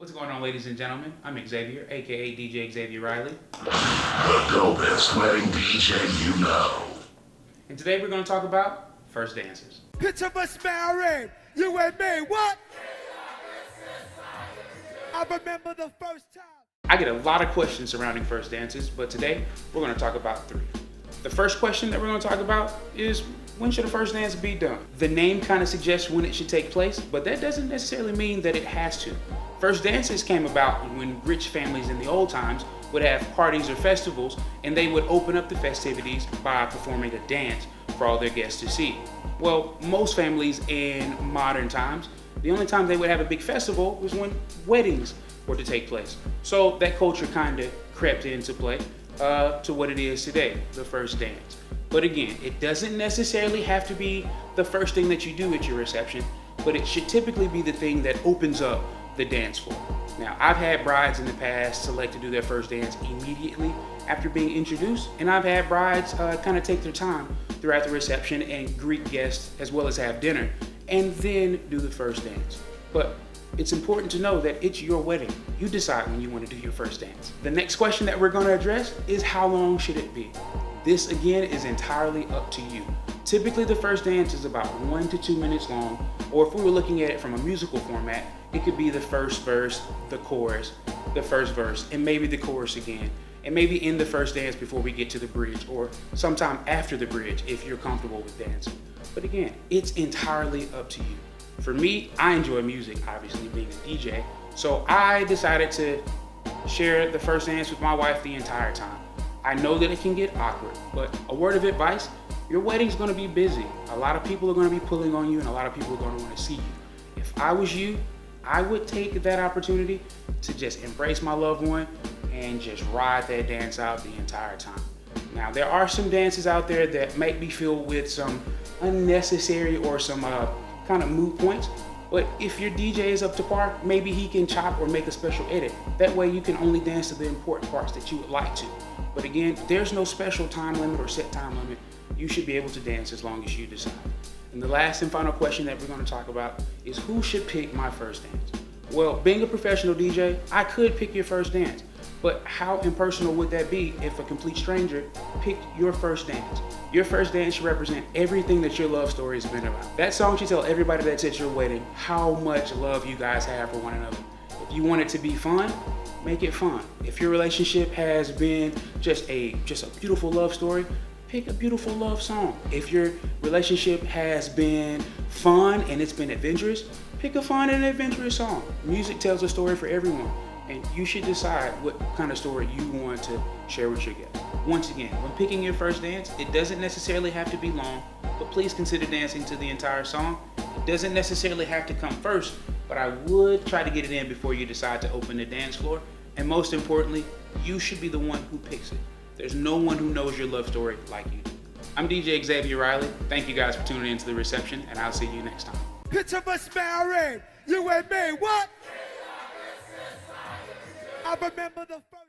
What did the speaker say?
What's going on, ladies and gentlemen? I'm Xavier, aka DJ Xavier Riley. The dopest wedding DJ you know. And today we're going to talk about first dances. Picture us married, you and me, what? I remember the first time. I get a lot of questions surrounding first dances, but today we're going to talk about three. The first question that we're going to talk about is, when should a first dance be done? The name kind of suggests when it should take place, but that doesn't necessarily mean that it has to. First dances came about when rich families in the old times would have parties or festivals, and they would open up the festivities by performing a dance for all their guests to see. Well, most families in modern times, the only time they would have a big festival was when weddings were to take place. So that culture kind of crept into play to what it is today, the first dance. But again, it doesn't necessarily have to be the first thing that you do at your reception, but it should typically be the thing that opens up the dance floor. Now, I've had brides in the past select to do their first dance immediately after being introduced, and I've had brides kind of take their time throughout the reception and greet guests as well as have dinner, and then do the first dance. But it's important to know that it's your wedding. You decide when you want to do your first dance. The next question that we're going to address is, how long should it be? This again is entirely up to you. Typically the first dance is about 1 to 2 minutes long, or if we were looking at it from a musical format, it could be the first verse, the chorus, the first verse, and maybe the chorus again, and maybe in the first dance before we get to the bridge, or sometime after the bridge if you're comfortable with dancing. But again, it's entirely up to you. For me, I enjoy music, obviously being a DJ, so I decided to share the first dance with my wife the entire time. I know that it can get awkward, but a word of advice, your wedding's gonna be busy. A lot of people are gonna be pulling on you, and a lot of people are gonna wanna see you. If I was you, I would take that opportunity to just embrace my loved one and just ride that dance out the entire time. Now, there are some dances out there that might be filled with some unnecessary or some kind of moot points, but if your DJ is up to par, maybe he can chop or make a special edit. That way you can only dance to the important parts that you would like to. But again, there's no special time limit or set time limit. You should be able to dance as long as you decide. And the last and final question that we're going to talk about is, who should pick my first dance? Well, being a professional DJ, I could pick your first dance, but how impersonal would that be if a complete stranger picked your first dance? Your first dance should represent everything that your love story has been about. That song should tell everybody that's at your wedding how much love you guys have for one another. If you want it to be fun, make it fun. If your relationship has been just a beautiful love story, pick a beautiful love song. If your relationship has been fun and it's been adventurous, pick a fun and adventurous song. Music tells a story for everyone, and you should decide what kind of story you want to share with your guests. Once again, when picking your first dance, it doesn't necessarily have to be long, but please consider dancing to the entire song. It doesn't necessarily have to come first, but I would try to get it in before you decide to open the dance floor. And most importantly, you should be the one who picks it. There's no one who knows your love story like you do. I'm DJ Xavier Riley. Thank you guys for tuning into the reception, and I'll see you next time. Picture us married, you and me, what? I remember the first